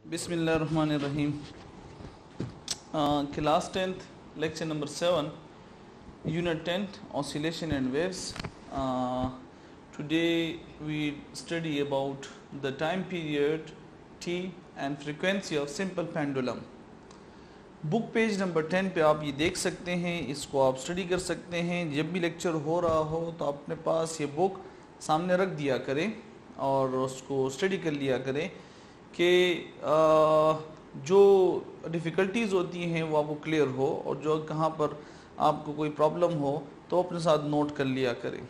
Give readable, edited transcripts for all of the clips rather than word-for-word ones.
Bismillahirrahmanirrahim. Class 10th, lecture number 7, Unit 10, Oscillation and Waves. Today we study about the time period T and frequency of simple pendulum. Book page number 10 पे आप ये देख सकते हैं, इसको आप study कर सकते हैं. जब भी लेक्चर हो रहा हो तो अपने पास ये बुक सामने रख दिया करें और उसको स्टडी कर लिया करें कि जो डिफ़िकल्टीज़ होती हैं वो आपको क्लियर हो, और जो कहाँ पर आपको कोई प्रॉब्लम हो तो अपने साथ नोट कर लिया करें.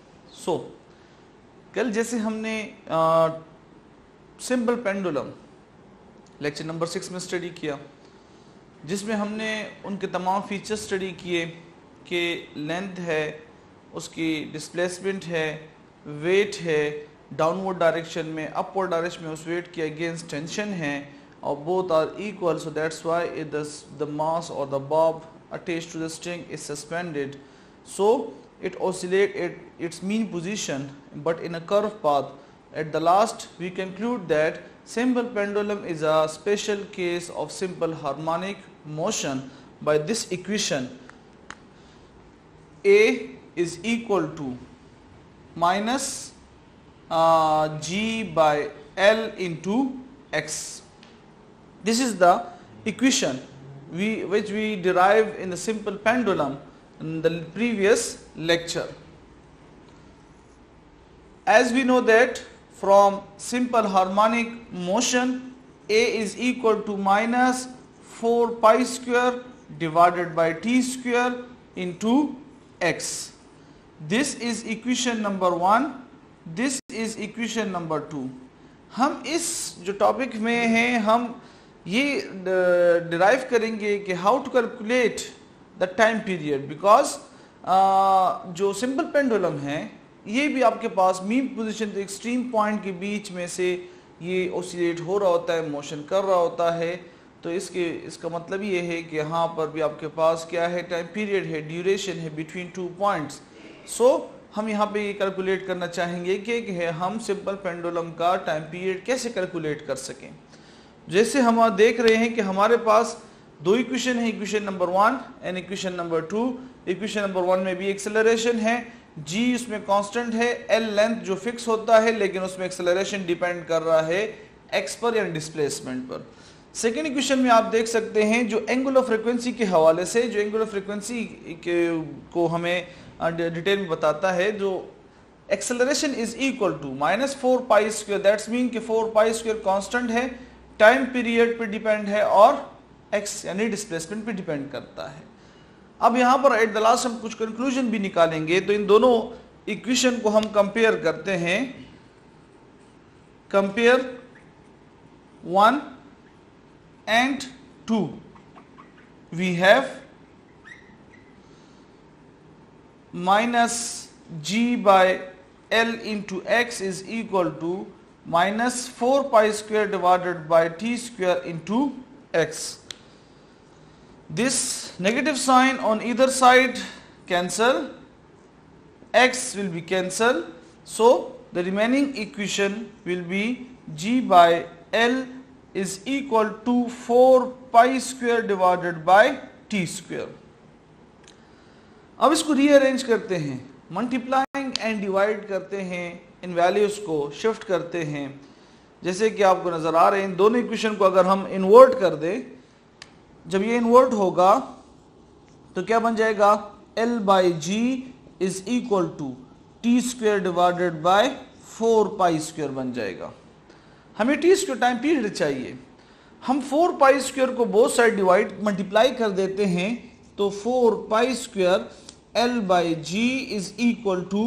कल जैसे हमने सिंपल पेंडुलम लेक्चर नंबर 6 में स्टडी किया, जिसमें हमने उनके तमाम फीचर्स स्टडी किए कि लेंथ है, उसकी डिस्प्लेसमेंट है, वेट है, डाउनवर्ड डायरेक्शन में, अपवर्ड डायरेक्शन में उस वेट के अगेंस्ट टेंशन है, और both are equal, so that's why the mass और the bob attached to the string is suspended, so it oscillate at its mean position but in a curved path. At the last we conclude that simple pendulum is a special case of simple harmonic motion by this equation: A is equal to minus G by L into X. This is the equation which we derived in the simple pendulum in the previous lecture. As we know that from simple harmonic motion, A is equal to minus 4 pi square divided by T square into X. This is equation number 1. This is equation number 2. हम इस जो topic में हैं हम ये derive करेंगे कि how to calculate the time period, because जो सिंपल पेंडुलम है ये भी आपके पास mean position to extreme point के बीच में से ये ऑसिलेट हो रहा होता है, मोशन कर रहा होता है. तो इसका मतलब ये है कि यहाँ पर भी आपके पास क्या है, टाइम पीरियड है, ड्यूरेशन है बिटवीन 2 पॉइंट्स. सो हम यहाँ पे ये कैलकुलेट करना चाहेंगे कि हम सिंपल पेंडुलम का टाइम पीरियड कैसे कैलकुलेट कर सकें. जैसे हम देख रहे हैं कि हमारे पास दो इक्वेशन है, equation number 1 and equation number 2. Equation number 1 में भी एक्सेलरेशन है, g उसमें कांस्टेंट है, l लेंथ जो फिक्स होता है, लेकिन उसमें एक्सेलरेशन डिपेंड कर रहा है x पर यानी डिस्प्लेसमेंट पर. सेकेंड इक्वेशन में आप देख सकते हैं जो एंगुलर फ्रीक्वेंसी के हवाले से, जो एंगुलर फ्रीक्वेंसी को हमें डिटेल में बताता है, जो acceleration is equal to minus 4 pi square. That's mean कि 4 पाई स्क्वायर कांस्टेंट है, टाइम पीरियड पे डिपेंड है और x यानी डिस्प्लेसमेंट पे डिपेंड करता है. अब यहाँ पर एट द लास्ट हम कुछ कंक्लूजन भी निकालेंगे. तो इन दोनों इक्वेशन को हम कंपेयर करते हैं. Compare 1 and 2. We have minus g by l into x is equal to minus 4 pi square divided by t square into x. This negative sign on either side cancel, x will be cancelled, so the remaining equation will be g by l is equal to 4 pi square divided by t square. अब इसको rearrange करते हैं, multiplying and divide करते हैं, इन values को shift करते हैं. जैसे कि आपको नजर आ रहे हैं, इन दोनों इक्वेशन को अगर हम इन्वर्ट कर दें, जब ये इन्वर्ट होगा तो क्या बन जाएगा, L by G is equal to T square divided by 4 pi square बन जाएगा. हमें टी स्क्वेयर टाइम पीरियड चाहिए. हम 4 पाई स्क्वेयर को बोथ साइड डिवाइड मल्टीप्लाई कर देते हैं, तो 4 pi square L by G is equal to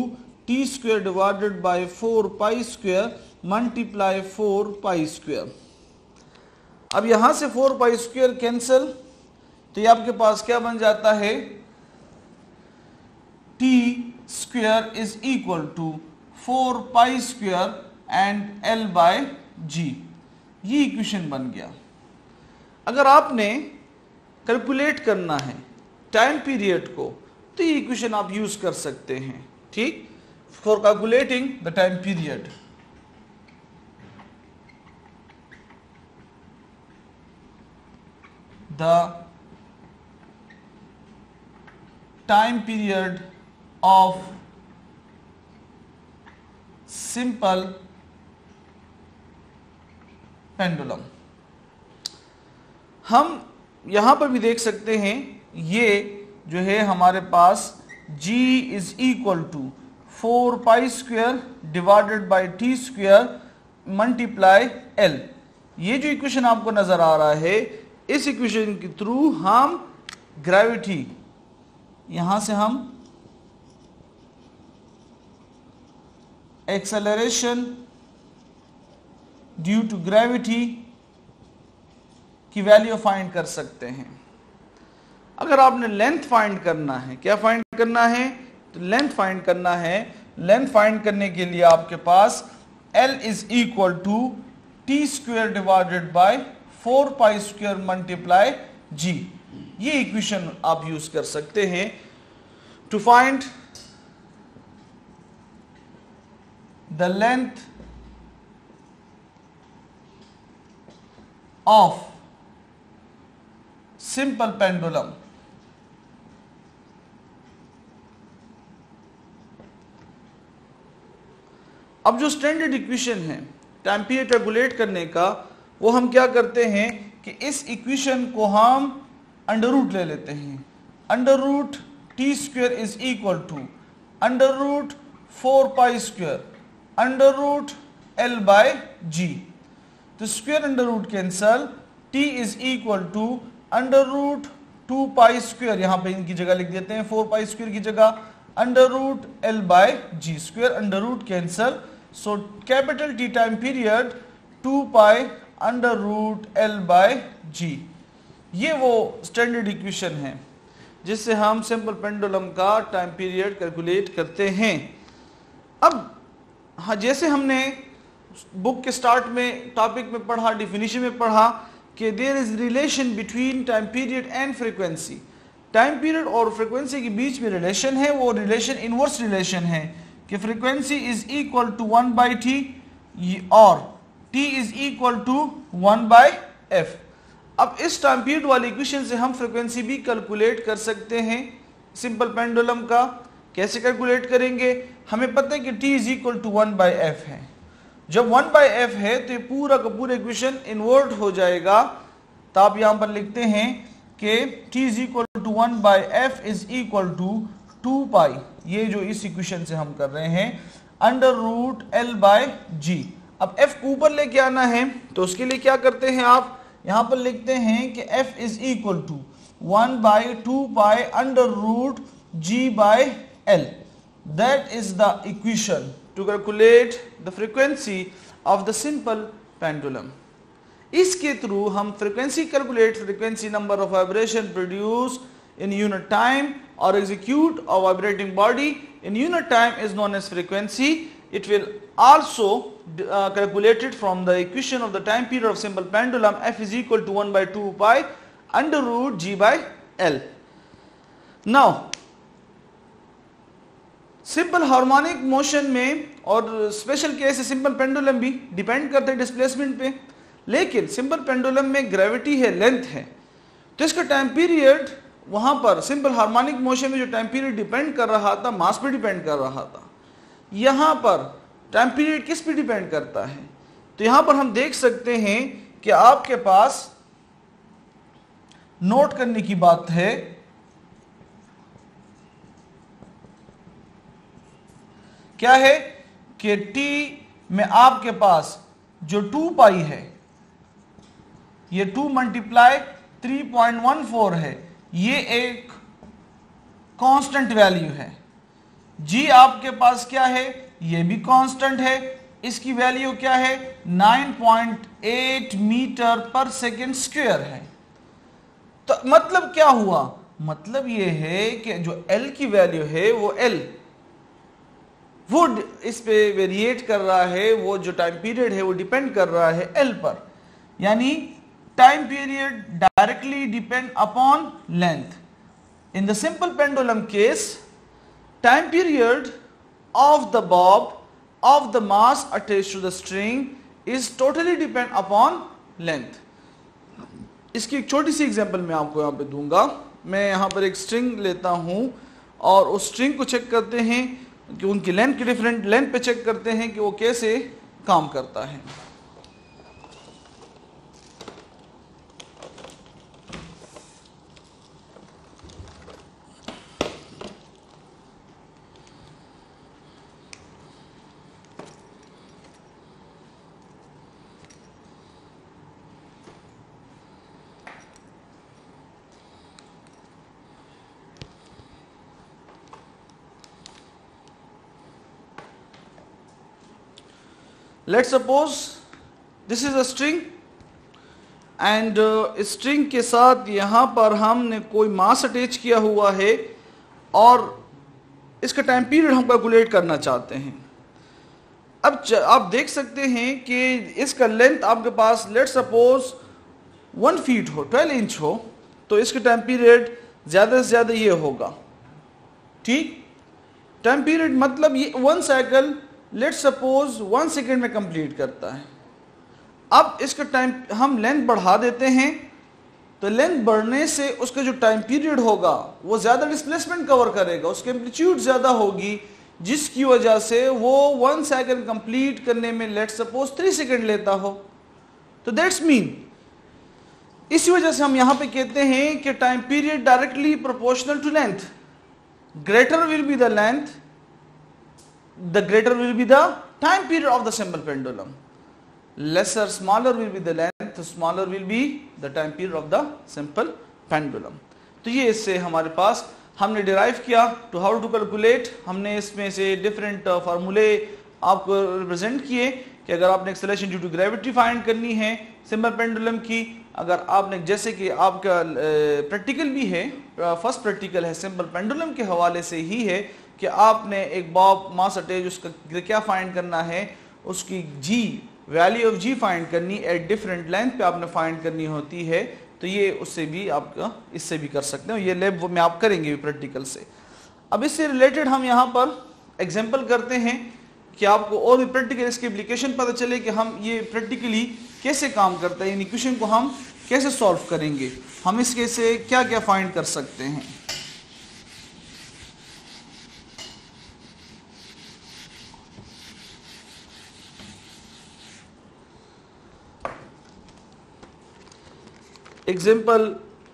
T square divided by 4 pi square multiply 4 pi square. अब यहां से 4 पाई स्क्वेयर कैंसिल, तो ये आपके पास क्या बन जाता है, T square is equal to 4 pi square and L by G. ये इक्वेशन बन गया. अगर आपने कैलकुलेट करना है टाइम पीरियड को तो ये इक्वेशन आप यूज कर सकते हैं, ठीक, for calculating the time period. the time period of simple pendulum। हम यहां पर भी देख सकते हैं, ये जो है हमारे पास G is equal to 4 pi square divided by T square multiply L। ये जो इक्वेशन आपको नजर आ रहा है, इस इक्वेशन के थ्रू हम ग्रेविटी, यहां से हम एक्सेलरेशन ड्यू टू ग्रेविटी की वैल्यू फाइंड कर सकते हैं। अगर आपने लेंथ फाइंड करना है, क्या फाइंड करना है, तो लेंथ फाइंड करना है। लेंथ फाइंड करने के लिए आपके पास L is equal to T square divided by 4 pi square multiply G। ये इक्वेशन आप यूज कर सकते हैं to find the length of simple pendulum. अब जो स्टैंडर्ड इक्वेशन है टाइम पीरियड कैलकुलेट करने का, वो हम क्या करते हैं कि इस इक्वेशन को हम अंडर रूट ले लेते हैं। Under root T square is equal to under root 4 pi square under root L by G। तो square under root cancel, t is equal to under root 2 pi square, यहां पे इनकी जगह लिख देते हैं 4 पाई स्क्वायर की जगह, under root L by G। Square under root cancel, so capital T time period 2 pi under root L by G। ये वो स्टैंडर्ड इक्वेशन है जिससे हम सिंपल पेंडुलम का टाइम पीरियड कैलकुलेट करते हैं। अब हाँ, जैसे हमने बुक के स्टार्ट में टॉपिक में पढ़ा, डिफिनीशन में पढ़ा कि there is relation between time period and frequency. Time period और फ्रीक्वेंसी के बीच में रिलेशन है, वो रिलेशन इनवर्स रिलेशन है कि frequency is equal to 1 by T और t is equal to 1 by f। अब इस टाइम पीरियड वाले इक्वेशन से हम फ्रीक्वेंसी भी कैलकुलेट कर सकते हैं सिंपल पेंडुलम का। कैसे कैलकुलेट करेंगे, हमें पता है कि t is equal to 1 by f है। जब 1 बाई f है तो ये पूरा का पूरा इक्वेशन इन्वर्ट हो जाएगा। तो आप यहां पर लिखते हैं कि t is equal to 1 by f is equal to 2 pi, ये जो इस इक्वेशन से हम कर रहे हैं, under root L by G। अब f को ऊपर लेके आना है तो उसके लिए क्या करते हैं, आप यहां पर लिखते हैं कि f is equal to 1 by 2 pi under root G by L। That is the equation to calculate the frequency of the simple pendulum। इसके थ्रू हम frequency calculate, frequency number of vibration produced in unit time or execute a vibrating body in unit time is known as frequency। It will also calculated from the equation of the time period of simple pendulum, f is equal to 1 by 2 pi under root G by L। Now simple harmonic motion में और special case simple pendulum भी depend करते हैं displacement पे, लेकिन simple pendulum में gravity है, length है, तो इसका टाइम पीरियड वहां पर सिंपल हार्मोनिक मोशन में जो टाइम पीरियड डिपेंड कर रहा था, मास पे डिपेंड कर रहा था, यहां पर टाइम पीरियड किस पे डिपेंड करता है। तो यहां पर हम देख सकते हैं कि आपके पास नोट करने की बात है क्या है कि t में आपके पास जो 2 पाई है, ये 2 मल्टीप्लाई 3.14 है, ये एक कांस्टेंट वैल्यू है। g आपके पास क्या है, ये भी कांस्टेंट है, इसकी वैल्यू क्या है 9.8 मीटर पर सेकेंड स्क्वायर है। तो मतलब क्या हुआ, मतलब ये है कि जो L की वैल्यू है वो L वो इस पे वेरिएट कर रहा है, वो जो टाइम पीरियड है वो डिपेंड कर रहा है L पर, यानी time period directly depend upon length. In the simple pendulum case, time period of the Bob of the mass attached to the string is totally depend upon length। इसकी एक छोटी सी एग्जांपल मैं आपको यहाँ पे दूंगा। मैं यहाँ पर एक स्ट्रिंग लेता हूँ और उस स्ट्रिंग को चेक करते हैं कि उनकी लेंथ के डिफरेंट लेंथ पे चेक करते हैं कि वो कैसे काम करता है। Let's suppose this is a string and string के साथ यहाँ पर हमने कोई मास अटैच किया हुआ है और इसका टाइम पीरियड हम कैलकुलेट करना चाहते हैं। अब आप देख सकते हैं कि इसका लेंथ आपके पास लेट्स सपोज 1 फीट हो, 12 इंच हो, तो इसका टाइम पीरियड ज़्यादा से ज़्यादा ये होगा। ठीक, टाइम पीरियड मतलब ये 1 साइकिल लेट्स सपोज 1 सेकेंड में कंप्लीट करता है। अब इसका टाइम हम लेंथ बढ़ा देते हैं, तो लेंथ बढ़ने से उसका जो टाइम पीरियड होगा वो ज़्यादा डिस्प्लेसमेंट कवर करेगा, उसकी एम्पलीट्यूड ज़्यादा होगी, जिसकी वजह से वो 1 सेकेंड कंप्लीट करने में लेट्स सपोज 3 सेकेंड लेता हो। तो दैट्स मीन इसी वजह से हम यहाँ पे कहते हैं कि time period directly proportional to length. Greater will be the length, the greater will be the time period of the simple pendulum. Smaller will be the length, smaller will be the time period of the simple pendulum. तो ये इससे हमारे पास हमने derive किया to how to calculate. हमने इसमें से different फार्मूले आपको रिप्रेजेंट किए कि अगर आपने acceleration due to gravity find करनी है सिंपल पेंडुलम की, अगर आपने जैसे कि आपका प्रैक्टिकल भी है, फर्स्ट प्रैक्टिकल है सिंपल पेंडुलम के हवाले से ही है कि आपने एक बॉब मास अटैच उसका क्या फाइंड करना है, उसकी जी वैल्यू ऑफ जी फाइंड करनी एट डिफरेंट लेंथ पे आपने फाइंड करनी होती है। तो ये उससे भी आपका इससे भी कर सकते हैं, ये लैब में आप करेंगे प्रैक्टिकल से। अब इससे रिलेटेड हम यहाँ पर एग्जांपल करते हैं कि आपको और भी प्रैक्टिकल इसकी एप्लीकेशन पता चले कि हम ये प्रैक्टिकली कैसे काम करता है, इन इक्वेशन को हम कैसे सॉल्व करेंगे, हम इसके से क्या क्या फाइंड कर सकते हैं। एग्जाम्पल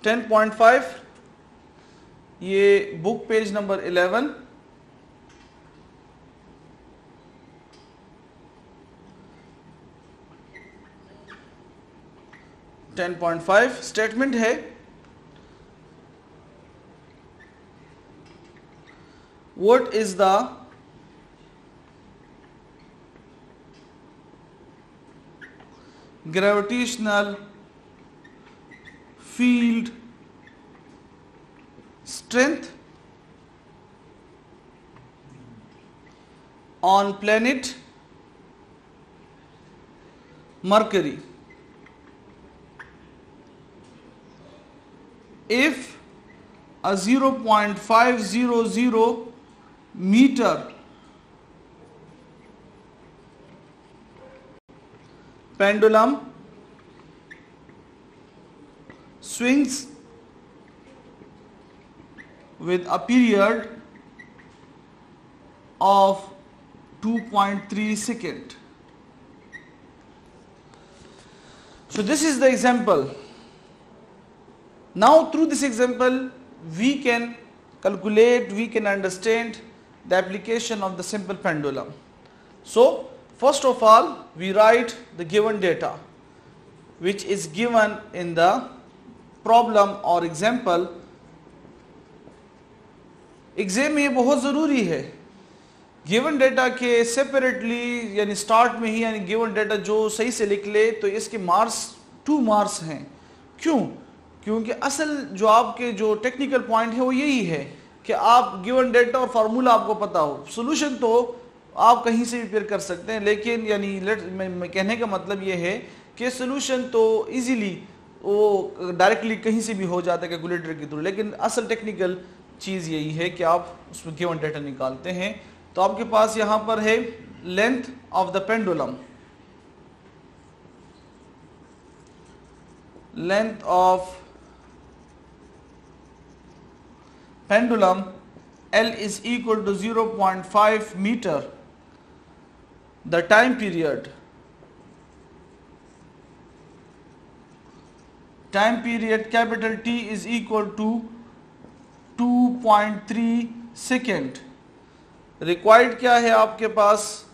10.5, ये बुक पेज नंबर 11। स्टेटमेंट है what is the gravitational field strength on planet Mercury if a 0.500 meter pendulum swings with a period of 2.3 seconds. So this is the example. Now through this example we can calculate, we can understand the application of the simple pendulum. So first of all we write the given data which is given in the problem और example. Exam में ये बहुत ज़रूरी है, given data के separately यानी start में ही यानी गिवन डेटा जो सही से लिख ले तो इसके मार्क्स 2 मार्क्स हैं। क्यों? क्योंकि असल जो आपके जो टेक्निकल पॉइंट है वो यही है कि आप गिवन डेटा और फार्मूला आपको पता हो। सोल्यूशन तो आप कहीं से भी प्रिपेयर कर सकते हैं, लेकिन यानी मैं कहने का मतलब ये है कि सोल्यूशन तो इजीली वो डायरेक्टली कहीं से भी हो जाता है कैलकुलेटर के थ्रू, लेकिन असल टेक्निकल चीज़ यही है कि आप उसमें गिवन डेटा निकालते हैं। तो आपके पास यहाँ पर है length of the pendulum, length of pendulum L is equal to 0.5 meter, the time period capital T is equal to 2.3 second. Required क्या है आपके पास?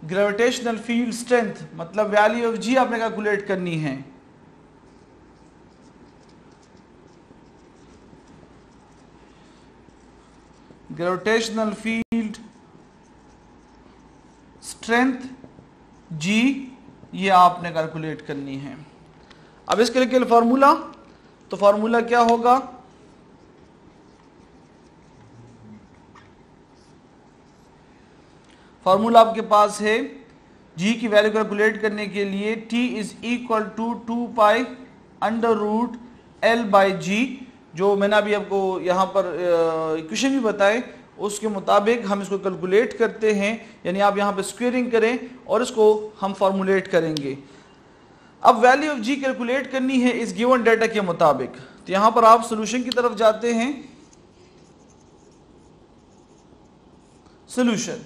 ग्रेविटेशनल फील्ड स्ट्रेंथ, मतलब वैल्यू ऑफ जी आपने कैलकुलेट करनी है। ग्रेविटेशनल फील्ड स्ट्रेंथ जी ये आपने calculate करनी है। अब इसके लिए फार्मूला, तो फार्मूला क्या होगा? फार्मूला आपके पास है जी की वैल्यू कैलकुलेट करने के लिए T is equal to 2 pi under root L by G, जो मैंने अभी आपको यहाँ पर इक्वेशन भी बताए उसके मुताबिक हम इसको कैलकुलेट करते हैं, यानी आप यहाँ पे स्क्वेयरिंग करें और इसको हम फॉर्मुलेट करेंगे। अब वैल्यू ऑफ जी कैलकुलेट करनी है इस गिवन डाटा के मुताबिक, तो यहाँ पर आप सोल्यूशन की तरफ जाते हैं। सोल्यूशन,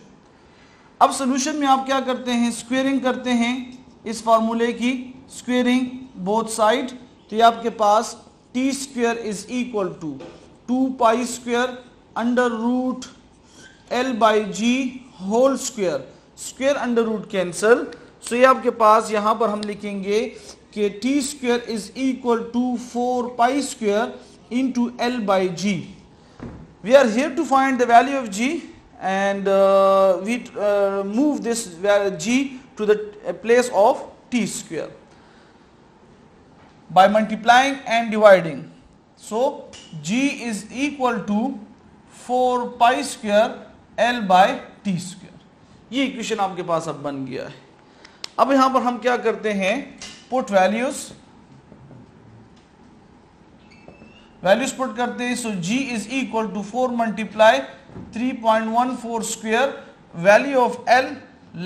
अब सोल्यूशन में आप क्या करते हैं? स्क्वेयरिंग करते हैं इस फार्मूले की, स्क्वेयरिंग बोथ साइड, तो ये आपके पास T square is equal to 2 pi square under root L by G whole square, square under root cancel, so ये आपके पास यहां पर हम लिखेंगे कि T square is equal to 4 pi square into L by G. We are here to find the value of G and we move this g to the place of t square by multiplying and dividing. So g is equal to 4 pi square l by t square। ये equation आपके पास अब बन गया है। अब यहां पर हम क्या करते हैं? पुट वैल्यूज पुट करते हैं। So g is equal to 4 multiply 3.14 square, value of L,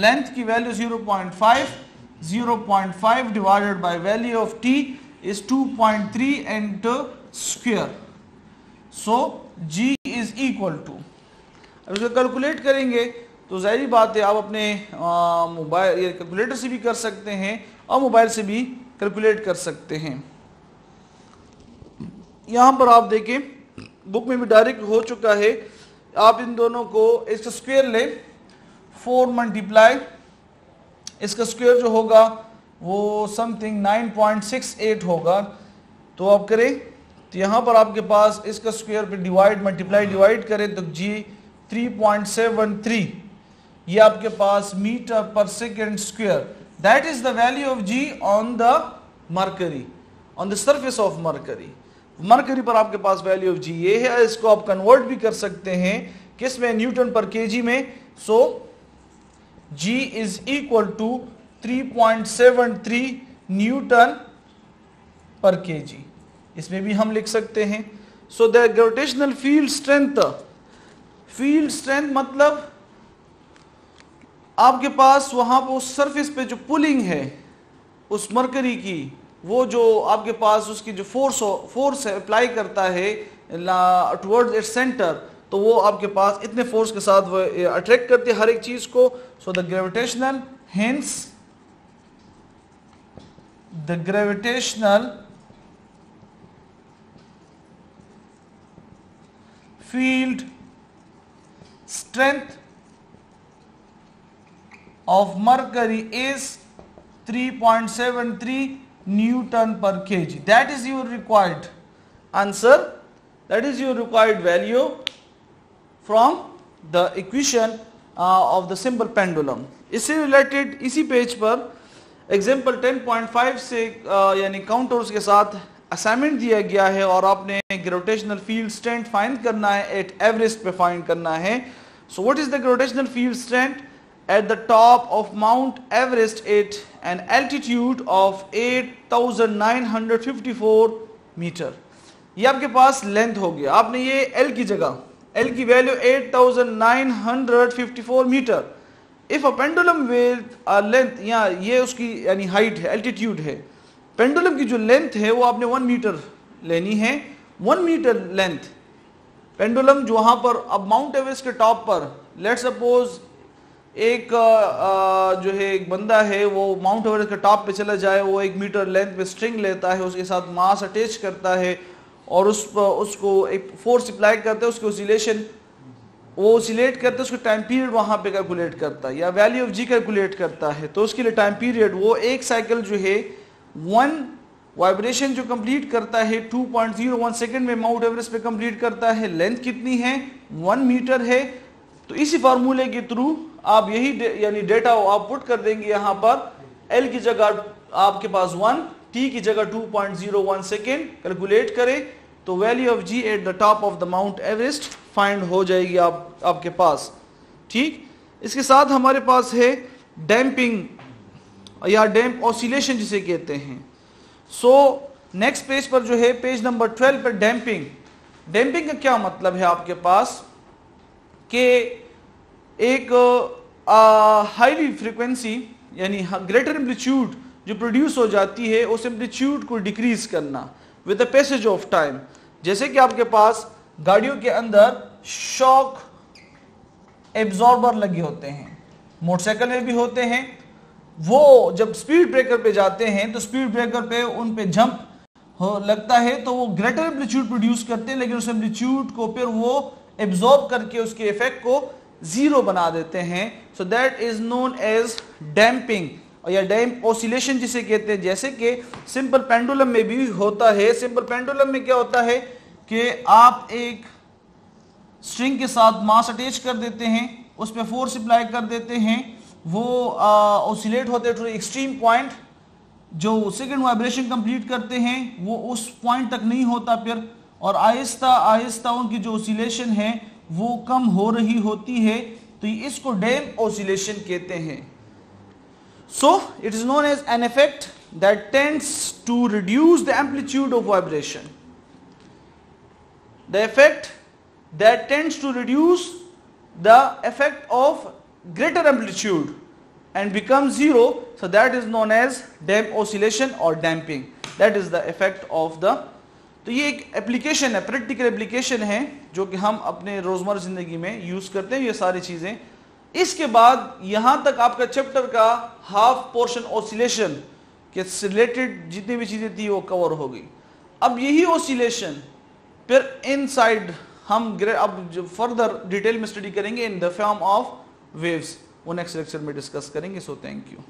length की value 0.5 divided by value of T is 2.3 and square, so G is equal to, अब इसको कैलकुलेट करेंगे तो जाहिर बात है आप अपने मोबाइल या कैलकुलेटर से भी कर सकते हैं और मोबाइल से भी कैलकुलेट कर सकते हैं। यहां पर आप देखें बुक में भी डायरेक्ट हो चुका है, आप इन दोनों को इसका स्क्वायर ले, 4 मल्टीप्लाई इसका स्क्वायर जो होगा वो समथिंग 9.68 होगा, तो आप करें तो यहाँ पर आपके पास इसका स्क्वायर पे डिवाइड मल्टीप्लाई डिवाइड करें तो जी 3.73, ये आपके पास metre per second square, that is the value of G on the Mercury, on the surface of Mercury. Mercury पर आपके पास वैल्यू ऑफ जी ये है। इसको आप कन्वर्ट भी कर सकते हैं किस में? न्यूटन पर केजी में। सो जी इज इक्वल टू 3.73 न्यूटन पर केजी, इसमें भी हम लिख सकते हैं। So the gravitational field strength मतलब आपके पास वहां पर उस सरफेस पे जो पुलिंग है उस मरकरी की, वो जो आपके पास उसकी जो फोर्स अप्लाई करता है टुवर्ड्स इट्स सेंटर, तो वो आपके पास इतने फोर्स के साथ वो अट्रैक्ट करती है हर एक चीज को। So the gravitational field strength of mercury is 3.73 Newton per kg. That is your required answer, that is your required value from the equation of the simple pendulum. इससे रिलेटेड इसी पेज पर example 10.5 से यानी counters के साथ assignment दिया गया है और आपने ग्रेविटेशनल फील्ड स्ट्रेंथ फाइंड करना है, एट एवरेस्ट पे फाइंड करना है। So what is the gravitational field strength at the top of Mount Everest at an altitude of 8,954 metre. ये आपके पास लेंथ हो गया, आपने ये L की जगह L की value 8,954 metre if a pendulum with a length, या ये उसकी यानी हाइट है, एल्टीट्यूड है, पेंडुलम की जो लेंथ है वो आपने 1 मीटर लेनी है, 1 मीटर लेंथ पेंडुलम जो वहां पर, अब माउंट एवरेस्ट के टॉप पर लेट सपोज एक जो है एक बंदा है वो माउंट एवरेस्ट के टॉप पे चला जाए, वो 1 मीटर लेंथ पे स्ट्रिंग लेता है, उसके साथ मास अटैच करता है और उसको एक फोर्स अप्लाई करता है, उसके ओसिलेशन वो ओसिलेट करता है, उसका टाइम पीरियड वहां पे कैलकुलेट करता है या वैल्यू ऑफ जी कैलकुलेट करता है। तो उसके लिए टाइम पीरियड वो एक साइकिल जो है 1 वाइब्रेशन जो कंप्लीट करता है 2.01 सेकंड में माउंट एवरेस्ट पे कंप्लीट करता है। लेंथ कितनी है? 1 मीटर है। तो इसी फार्मूले के थ्रू आप यही यानी डेटा आप पुट कर देंगे यहाँ पर, L की जगह आपके पास 1, T की जगह 2.01 सेकेंड कैलकुलेट करें तो value of G at the top of the mount Everest find हो जाएगी आपके पास। ठीक, इसके साथ हमारे पास है डैम्पिंग या डैम्प ऑसिलेशन जिसे कहते हैं। सो नेक्स्ट पेज पर जो है पेज नंबर 12 पर डैम्पिंग। डैम्पिंग का क्या मतलब है आपके पास कि एक हाईली फ्रीक्वेंसी यानी ग्रेटर एम्पलीट्यूड जो प्रोड्यूस हो जाती है उस एम्पलीट्यूड को डिक्रीज करना with the passage of time. जैसे कि आपके पास गाड़ियों के अंदर शॉक एब्जॉर्बर लगे होते हैं, मोटरसाइकिल में भी होते हैं, वो जब स्पीड ब्रेकर पे जाते हैं तो स्पीड ब्रेकर पे उन पे जंप हो लगता है तो वो ग्रेटर एम्पलीट्यूड प्रोड्यूस करते हैं, लेकिन उस एम्पलीट्यूड को फिर वो एब्जॉर्ब करके उसके इफेक्ट को जीरो बना देते हैं। So that is known as damping या डैम्प ऑसिलेशन जिसे कहते हैं। जैसे कि सिंपल पेंडुलम में भी होता है। सिंपल पेंडुलम में क्या होता है कि आप एक स्ट्रिंग के साथ मास अटैच कर देते हैं, उस पर फोर्स अप्लाई कर देते हैं, वो ऑसिलेट होते हैं टू एक्सट्रीम पॉइंट, जो सेकंड वाइब्रेशन कंप्लीट करते हैं वो उस पॉइंट तक नहीं होता फिर, और आहिस्ता आहिस्ता उनकी जो ऑसिलेशन है वो कम हो रही होती है, तो इसको डैम्प ऑसिलेशन कहते हैं। So it is known as an effect that tends to reduce the amplitude of vibration. The effect that tends to reduce the effect of greater amplitude and becomes zero, so that is known as damp oscillation or damping. That is the effect of the, तो ये एक application है, practical application है जो कि हम अपने रोजमर्रा जिंदगी में यूज करते हैं ये सारी चीजें। इसके बाद यहां तक आपका चैप्टर का हाफ पोर्शन ऑसिलेशन के रिलेटेड जितनी भी चीजें थी वो कवर हो गई। अब यही ऑसिलेशन फिर इनसाइड हम अब फर्दर डिटेल में स्टडी करेंगे in the form of waves, वो नेक्स्ट लेक्चर में डिस्कस करेंगे। So thank you.